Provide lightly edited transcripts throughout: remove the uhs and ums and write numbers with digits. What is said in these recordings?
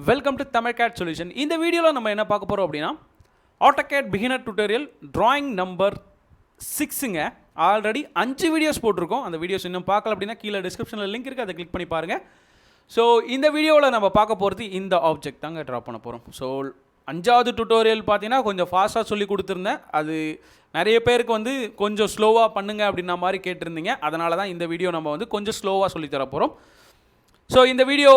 Welcome to AutoCAD solution. இந்த வீடியோவில் நம்ம என்ன பார்க்க போகிறோம் அப்படின்னா AutoCAD beginner tutorial drawing number 6ங்க. ஆல்ரெடி 5 வீடியோஸ் போட்டிருக்கோம். அந்த வீடியோஸ் இன்னும் பார்க்கல அப்படின்னா கீழே டிஸ்கிரிப்ஷனில் லிங்க் இருக்குது, அதை கிளிக் பண்ணி பாருங்கள். ஸோ இந்த வீடியோவில் நம்ம பார்க்க போகிறது இந்த ஆப்ஜெக்ட் தாங்க ட்ரா பண்ண போகிறோம். ஸோ 5வது டியூட்டோரியல் பார்த்தீங்கன்னா கொஞ்சம் ஃபாஸ்ட்டாக சொல்லி கொடுத்துருந்தேன். அது நிறைய பேருக்கு வந்து கொஞ்சம் ஸ்லோவாக பண்ணுங்க அப்படின்ன மாதிரி கேட்டிருந்தீங்க. அதனால தான் இந்த வீடியோ நம்ம வந்து கொஞ்சம் ஸ்லோவாக சொல்லித்தர போகிறோம். ஸோ இந்த வீடியோ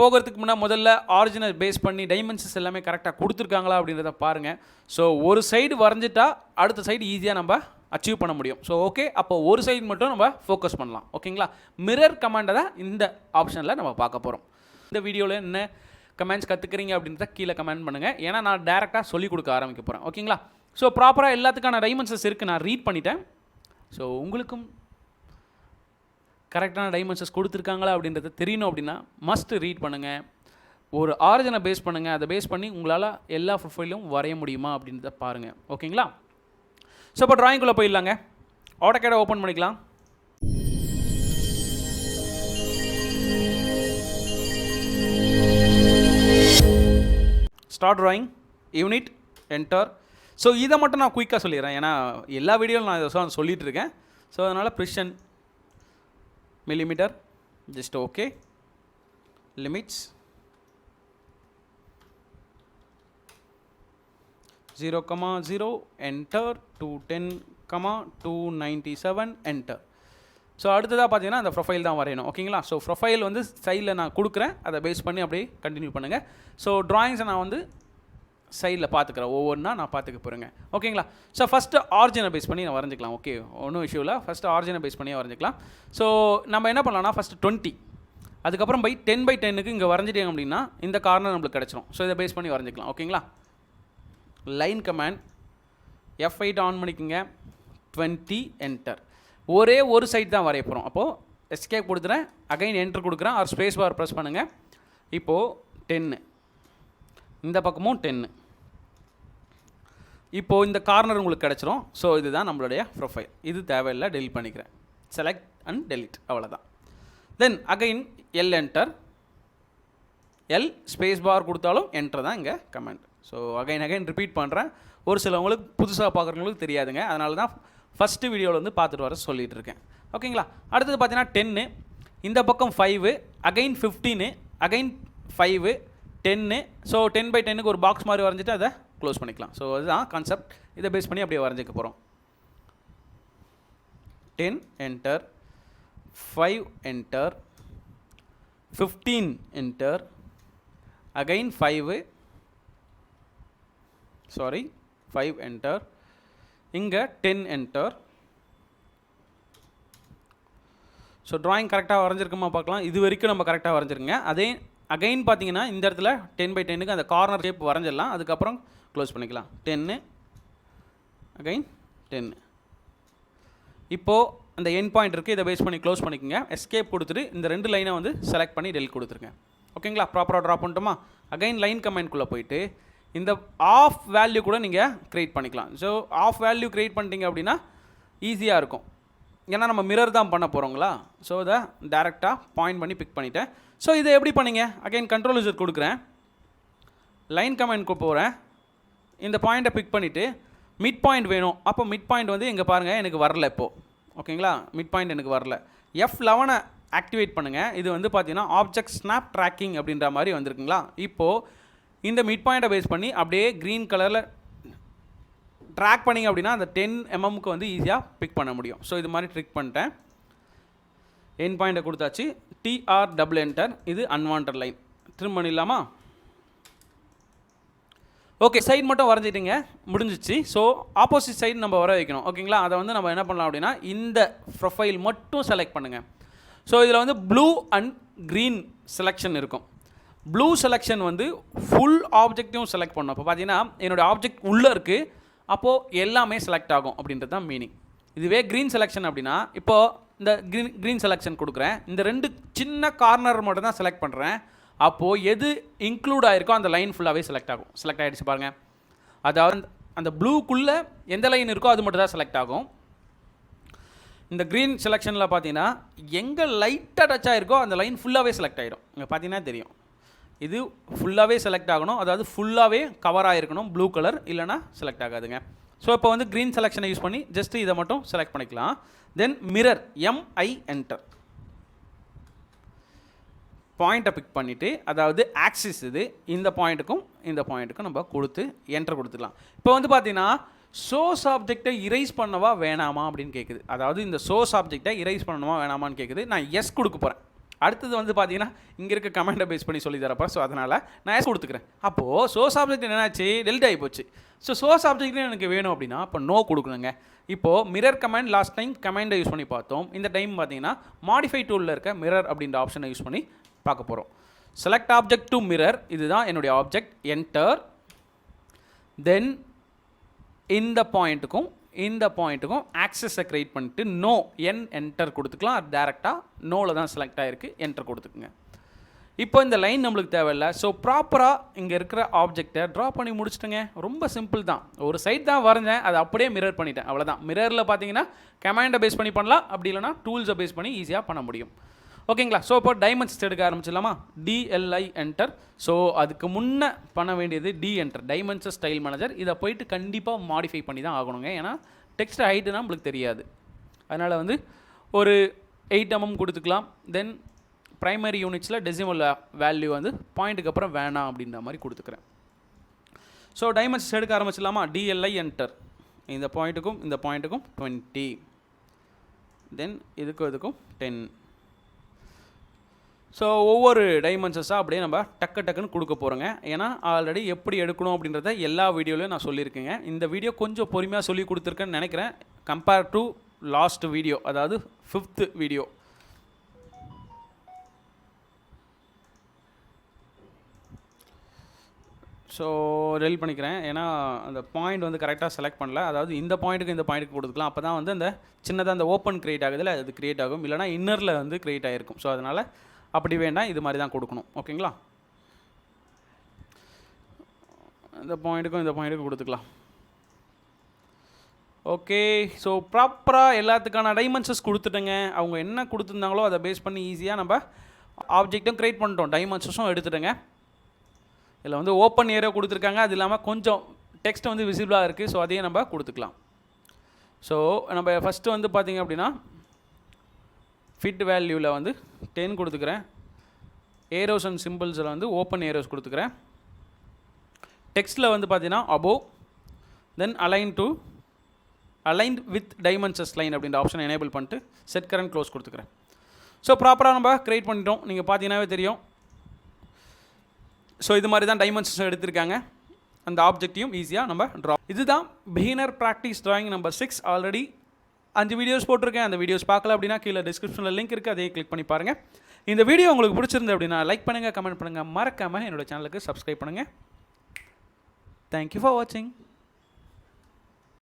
போகிறதுக்கு முன்னாடி முதல்ல ஆரிஜினல் பேஸ் பண்ணி டைமென்ஷன்ஸ் எல்லாமே கரெக்டாக கொடுத்துருக்காங்களா அப்படின்றத பாருங்கள். ஸோ ஒரு சைடு வரைஞ்சிட்டா அடுத்த சைடு ஈஸியாக நம்ம அச்சீவ் பண்ண முடியும். ஸோ ஓகே, அப்போ ஒரு சைடு மட்டும் நம்ம ஃபோக்கஸ் பண்ணலாம். ஓகேங்களா? மிரர் கமாண்டை தான் இந்த ஆப்ஷனில் நம்ம பார்க்க போகிறோம். இந்த வீடியோவில் என்ன கமெண்ட்ஸ் கற்றுக்குறீங்க அப்படின்றத கீழே கமெண்ட் பண்ணுங்கள். ஏன்னா நான் டேரெக்டாக சொல்லிக் கொடுக்க ஆரம்பிக்க போகிறேன். ஓகேங்களா? ஸோ ப்ராப்பராக எல்லாத்துக்கான டைமென்ஷன்ஸ் இருக்குது, நான் ரீட் பண்ணிட்டேன். ஸோ உங்களுக்கும் கரெக்டான டைமென்ஷன்ஸ் கொடுத்துருக்காங்களா அப்படின்றத தெரியணும் அப்படின்னா மஸ்ட் ரீட் பண்ணுங்கள். ஒரு ஆரிஜினை பேஸ் பண்ணுங்கள். அதை பேஸ் பண்ணி உங்களால் எல்லா ப்ரொஃபைலும் வரைய முடியுமா அப்படின்றத பாருங்கள். ஓகேங்களா? ஸோ இப்போ ட்ராயிங்குள்ளே போயிடலாங்க. AutoCAD ஓப்பன் பண்ணிக்கலாம். Start drawing, unit, enter. So இதை மட்டும் நான் குயிக்காக சொல்லிடுறேன், ஏன்னா எல்லா வீடியோவில் நான் இதை சொல்லிகிட்டு இருக்கேன். ஸோ அதனால் precision millimeter, just okay, limits 0,0, enter, 210, 297, enter. So அடுத்ததாக பார்த்தீங்கன்னா அந்த ப்ரொஃபைல் தான் வரையணும். ஓகேங்களா? ஸோ ப்ரொஃபைல் வந்து சைடில் நான் கொடுக்குறேன், அதை பேஸ் பண்ணி அப்படியே கண்டினியூ பண்ணுங்கள். ஸோ ட்ராயிங்ஸை நான் வந்து சைடில் பார்த்துக்கிறேன், ஒவ்வொன்றா நான் பார்த்துக்க போகிறேங்க. ஓகேங்களா? ஸோ ஃபஸ்ட்டு ஆரிஜினை பேஸ் பண்ணி நான் வரைஞ்சிக்கலாம். ஓகே, ஒன்றும் இஷ்யூ இல்லை. ஃபஸ்ட்டு ஆரிஜினை பேஸ் பண்ணி வரைஞ்சிக்கலாம். ஸோ நம்ம என்ன பண்ணலாம்னா ஃபஸ்ட்டு 20, அதுக்கப்புறம் 10/10க்கு இங்கே வரைஞ்சிட்டேங்க அப்படின்னா இந்த கார்னர் நம்மளுக்கு கிடச்சிரும். ஸோ இதை பேஸ் பண்ணி வரைஞ்சிக்கலாம். ஓகேங்களா? லைன் கமாண்ட் F8 ஆன் பண்ணிக்கோங்க. 20, என்டர். ஒரே ஒரு சைட் தான் வரைய போகிறோம். அப்போது எஸ்கேப் கொடுத்துறேன், அகைன் என்டர் கொடுக்குறேன், ஒரு ஸ்பேஸ் பார் ப்ரெஸ் பண்ணுங்கள். இப்போது 10, இந்த பக்கமும் 10. இப்போது இந்த கார்னர் உங்களுக்கு கிடச்சிரும். ஸோ இதுதான் நம்மளுடைய ப்ரொஃபைல். இது தேவையில்லை, டெலிட் பண்ணிக்கிறேன். செலக்ட் அண்ட் டெலிட், அவ்வளோதான். Then again L enter, L space bar கொடுத்தாலும் என்டர் தான் இங்கே கமெண்ட். ஸோ அகைன் ரிப்பீட் பண்ணுறேன். ஒரு சிலவங்களுக்கு புதுசாக பார்க்குறவங்களுக்கு தெரியாதுங்க, அதனால தான் ஃபஸ்ட்டு வீடியோவில் வந்து பார்த்துட்டு வர சொல்லிகிட்டு இருக்கேன். ஓகேங்களா? அடுத்தது பார்த்தீங்கன்னா 10, இந்த பக்கம் 5, அகைன் 15, அகைன் 5, 10. ஸோ 10/10க்கு ஒரு பாக்ஸ் மாதிரி வரைஞ்சிட்டு அதை க்ளோஸ் பண்ணிக்கலாம். ஸோ அதுதான் கான்செப்ட். இதை பேஸ் பண்ணி அப்படியே வரைஞ்சிக்க போகிறோம். 10, enter, 5, enter, 15, enter, again 5, 5, enter, இங்கே 10, என்டர். ஸோ ட்ராயிங் கரெக்டாக வரைஞ்சிருக்குமா பார்க்கலாம். இது வரைக்கும் நம்ம கரெக்டாக வரைஞ்சிருங்க. அதே அகைன் பார்த்தீங்கன்னா இந்த இடத்துல 10/10க்கு அந்த கார்னர் ஷேப் வரைஞ்சிடலாம், அதுக்கப்புறம் க்ளோஸ் பண்ணிக்கலாம். 10, அகைன் 10. இப்போது அந்த எண்ட் பாயிண்ட் இருக்குது, இதை பேஸ் பண்ணி க்ளோஸ் பண்ணிக்கோங்க. எஸ்கேப் கொடுத்துட்டு இந்த 2 லைனை வந்து செலக்ட் பண்ணி டெலிட் கொடுத்துருங்க. ஓகேங்களா? ப்ராப்பராக ட்ரா பண்ணிட்டோமா? அகைன் லைன் கமெண்ட்குள்ளே போயிட்டு இந்த ஆஃப் வேல்யூ கூட நீங்கள் க்ரியேட் பண்ணிக்கலாம். ஸோ ஆஃப் வேல்யூ க்ரியேட் பண்ணிட்டீங்க அப்படின்னா ஈஸியாக இருக்கும், ஏன்னா நம்ம மிரர் தான் பண்ண போகிறோங்களா. ஸோ இதை டேரெக்டாக பாயிண்ட் பண்ணி பிக் பண்ணிவிட்டேன். ஸோ இதை எப்படி பண்ணிங்க? அகைன் கண்ட்ரோல் யூசர் கொடுக்குறேன், லைன் கமெண்ட்க்கு போகிறேன், இந்த பாயிண்ட்டை பிக் பண்ணிவிட்டு மிட் பாயிண்ட் வேணும். அப்போ மிட் பாயிண்ட் வந்து இங்கே பாருங்கள் எனக்கு வரல இப்போது. ஓகேங்களா? மிட் பாயிண்ட் எனக்கு வரல. F11 ஆக்டிவேட் பண்ணுங்கள். இது வந்து பார்த்தீங்கன்னா ஆப்ஜெக்ட் ஸ்னாப் ட்ராக்கிங் அப்படின்ற மாதிரி வந்திருக்குங்களா. இப்போது இந்த மிட் பாயிண்ட்டை பேஸ் பண்ணி அப்படியே க்ரீன் கலரில் ட்ராக் பண்ணிங்க அப்படின்னா அந்த 10 mmக்கு வந்து ஈஸியாக பிக் பண்ண முடியும். ஸோ இது மாதிரி ட்ரிக் பண்ணிட்டேன். என் பாயிண்ட்டை கொடுத்தாச்சு. TR double enter. இது அன்வான்ட் லைன். ட்ரிம் பண்ணிடலாமா? ஓகே, சைடு மட்டும் வரைஞ்சிட்டிங்க, முடிஞ்சிச்சு. ஸோ ஆப்போசிட் சைடு நம்ம வர வைக்கணும். ஓகேங்களா? அதை வந்து நம்ம என்ன பண்ணலாம் அப்படின்னா இந்த ப்ரொஃபைல் மட்டும் செலக்ட் பண்ணுங்கள். ஸோ இதில் வந்து ப்ளூ அண்ட் க்ரீன் செலெக்ஷன் இருக்கும். ப்ளூ செலெக்ஷன் வந்து ஃபுல் ஆப்ஜெக்ட்டையும் செலக்ட் பண்ணணும். இப்போ பார்த்தீங்கன்னா என்னோடய ஆப்ஜெக்ட் உள்ளே இருக்குது, அப்போது எல்லாமே செலக்ட் ஆகும் அப்படின்றது தான் மீனிங். இதுவே க்ரீன் செலெக்ஷன் அப்படின்னா இப்போது இந்த க்ரீன் செலெக்ஷன் கொடுக்குறேன், இந்த 2 சின்ன கார்னர் மட்டும் தான் செலக்ட் பண்ணுறேன். அப்போது எது இன்க்ளூட் ஆகிருக்கோ அந்த லைன் ஃபுல்லாகவே செலக்ட் ஆகும். செலக்ட் ஆகிடுச்சு பாருங்கள். அதாவது அந்த ப்ளூக்குள்ளே எந்த லைன் இருக்கோ அது மட்டும் தான் செலக்ட் ஆகும். இந்த க்ரீன் செலெக்ஷனில் பார்த்தீங்கன்னா எங்கே லைட்டாக டச் ஆகிருக்கோ அந்த லைன் ஃபுல்லாகவே செலக்ட் ஆகிடும். இங்கே பார்த்தீங்கன்னா தெரியும். இது ஃபுல்லாகவே செலக்ட் ஆகணும், அதாவது ஃபுல்லாகவே கவர் ஆகிருக்கணும் ப்ளூ கலர், இல்லைனா செலக்ட் ஆகாதுங்க. ஸோ இப்போ வந்து க்ரீன் செலெக்ஷனை யூஸ் பண்ணி ஜஸ்ட்டு இதை மட்டும் செலக்ட் பண்ணிக்கலாம். தென் மிரர் MI என்டர், பாயிண்ட்டை பிக் பண்ணிவிட்டு, அதாவது ஆக்சிஸ் இது இந்த பாயிண்ட்டுக்கும் நம்ம கொடுத்து என்டர் கொடுத்துக்கலாம். இப்போ வந்து பார்த்தீங்கன்னா சோர்ஸ் ஆப்ஜெக்டை இரைஸ் பண்ணவா வேணாமா அப்படின்னு கேட்குது. அதாவது இந்த சோர்ஸ் ஆப்ஜெக்டை இரைஸ் பண்ணணுமா வேணாமான்னு கேட்குது. நான் எஸ் கொடுக்க போகிறேன். அடுத்தது வந்து பார்த்தீங்கன்னா இங்கே இருக்க கமெண்ட்டை பேஸ் பண்ணி சொல்லி தரப்பா. ஸோ அதனால் நான் எஸ் கொடுத்துக்கிறேன். அப்போது சோர்ஸ் ஆப்ஜெக்ட் என்னாச்சு, டெலிட் ஆகி போச்சு. ஸோ சோர்ஸ் ஆப்ஜெக்ட் எனக்கு வேணும் அப்படின்னா இப்போ நோ கொடுக்கணுங்க. இப்போது மிரர் கமெண்ட் லாஸ்ட் டைம் கமெண்டை யூஸ் பண்ணி பார்த்தோம். இந்த டைம் பார்த்தீங்கன்னா மாடிஃபை டூலில் இருக்க மிரர் அப்படின்ற ஆப்ஷனை யூஸ் பண்ணி பார்க்க போகிறோம். செலக்ட் ஆப்ஜெக்ட் டு மிரர், இதுதான் என்னுடைய ஆப்ஜெக்ட். என்டர், தென் இந்த பாயிண்ட்டுக்கும் ஆக்சஸை க்ரியேட் பண்ணிட்டு நோ என்டர் கொடுத்துக்கலாம். அது டேரெக்டாக நோவில் தான் செலக்ட் ஆகிருக்கு, என்டர் கொடுத்துக்குங்க. இப்போ இந்த லைன் நம்மளுக்கு தேவையில்லை. ஸோ ப்ராப்பராக இங்கே இருக்கிற ஆப்ஜெக்டை ட்ரா பண்ணி முடிச்சுட்டுங்க. ரொம்ப சிம்பிள் தான். ஒரு சைட் தான் வரைஞ்சேன், அதை அப்படியே மிரர் பண்ணிட்டேன், அவ்வளோதான். மிரரில் பார்த்தீங்கன்னா கமாண்டை பேஸ் பண்ணி பண்ணலாம், அப்படி இல்லைனா டூல்ஸை பேஸ் பண்ணி ஈஸியாக பண்ண முடியும். ஓகேங்களா? ஸோ இப்போ டைமென்ஷன்ஸ் எடுக்க ஆரம்பிச்சிடலாமா? DLI enter. ஸோ அதுக்கு முன்னே பண்ண வேண்டியது D enter, dimension style manager. இதை போயிட்டு கண்டிப்பாக மாடிஃபை பண்ணி தான் ஆகணுங்க. ஏன்னா டெக்ஸ்ட் ஹைட்டுனா நம்மளுக்கு தெரியாது. அதனால் வந்து ஒரு 8 mm கொடுத்துக்கலாம். தென் ப்ரைமரி யூனிட்ஸில் டெசிமல் வேல்யூ வந்து பாயிண்ட்டுக்கு அப்புறம் வேணாம் அப்படின்ற மாதிரி கொடுத்துக்கிறேன். ஸோ டைமென்ஷன்ஸ் எடுக்க ஆரம்பிச்சிடலாமா? DLI enter. இந்த பாயிண்ட்டுக்கும் 20, தென் இதுக்கும் 10. ஸோ ஒவ்வொரு டைமென்ஷன்ஸாக அப்படியே நம்ம டக்குன்னு கொடுக்க போகிறோங்க. ஏன்னா ஆல்ரெடி எப்படி எடுக்கணும் அப்படின்றத எல்லா வீடியோலையும் நான் சொல்லியிருக்கேங்க. இந்த வீடியோ கொஞ்சம் பொறுமையாக சொல்லி கொடுத்துருக்கேன்னு நினைக்கிறேன் கம்பேர் டு லாஸ்ட் வீடியோ, அதாவது 5th வீடியோ. ஸோ ரெல் பண்ணிக்கிறேன். ஏன்னா அந்த பாயிண்ட் வந்து கரெக்டாக செலக்ட் பண்ணல. அதாவது இந்த பாயிண்ட்டுக்கு கொடுத்துக்கலாம். அப்போ தான் வந்து அந்த சின்னதாக அந்த ஓப்பன் க்ரியேட் ஆகுதுல, அது க்ரியேட் ஆகும். இல்லைனா இன்னரில் வந்து க்ரியேட் ஆகிருக்கும். ஸோ அதனால் அப்படி வேண்டாம், இது மாதிரி தான் கொடுக்கணும். ஓகேங்களா? இந்த பாயிண்ட்டுக்கும் கொடுத்துக்கலாம். ஓகே. ஸோ ப்ராப்பராக எல்லாத்துக்கான டைமென்ஷன்ஸ் கொடுத்துட்டேங்க. அவங்க என்ன கொடுத்துருந்தாங்களோ அதை பேஸ் பண்ணி ஈஸியாக நம்ம ஆப்ஜெக்ட்டும் க்ரியேட் பண்ணிட்டோம், டைமென்ஷன்ஸும் எடுத்துட்டேங்க. இதில் வந்து ஓப்பன் ஏரியா கொடுத்துருக்காங்க. அது இல்லாமல் கொஞ்சம் டெக்ஸ்ட் வந்து விசிபிளாக இருக்குது. ஸோ அதையும் நம்ம கொடுத்துக்கலாம். ஸோ நம்ம ஃபஸ்ட்டு வந்து பார்த்திங்க அப்படின்னா ஃபிட் வேல்யூவில் வந்து 10 கொடுத்துக்கிறேன். ஏரோஸ் அண்ட் சிம்பிள்ஸில் வந்து ஓப்பன் ஏரோஸ் கொடுத்துக்கிறேன். டெக்ஸ்ட்டில் வந்து பார்த்தீங்கன்னா above, then aligned with dimensions line அப்படின்ற ஆப்ஷனை எனேபிள் பண்ணிட்டு செட் கரண்ட் க்ளோஸ் கொடுத்துக்கிறேன். ஸோ ப்ராப்பராக நம்ம க்ரியேட் பண்ணிட்டோம். நீங்கள் பார்த்தீங்கன்னாவே தெரியும். ஸோ இது மாதிரி தான் டைமென்ஷன்ஸ் எடுத்திருக்காங்க. அந்த ஆப்ஜெக்டையும் ஈஸியாக நம்ம ட்ரா. இதுதான் beginner practice drawing number 6. Already 5 videos போட்டிருக்கேன். அந்த வீடியோஸ் பார்க்கல அப்படின்னா கீழே டிஸ்கிரிப்ஷனில் லிங்க் இருக்குது, அதையே கிளிக் பண்ணி பாருங்கள். இந்த வீடியோ உங்களுக்கு பிடிச்சிருந்து அப்படின்னா லைக் பண்ணுங்கள், கமெண்ட் பண்ணுங்கள், மறக்காமல் என்னோட சேனலுக்கு சப்ஸ்கிரைப் பண்ணுங்கள். தேங்க்யூ ஃபார் வாட்சிங்.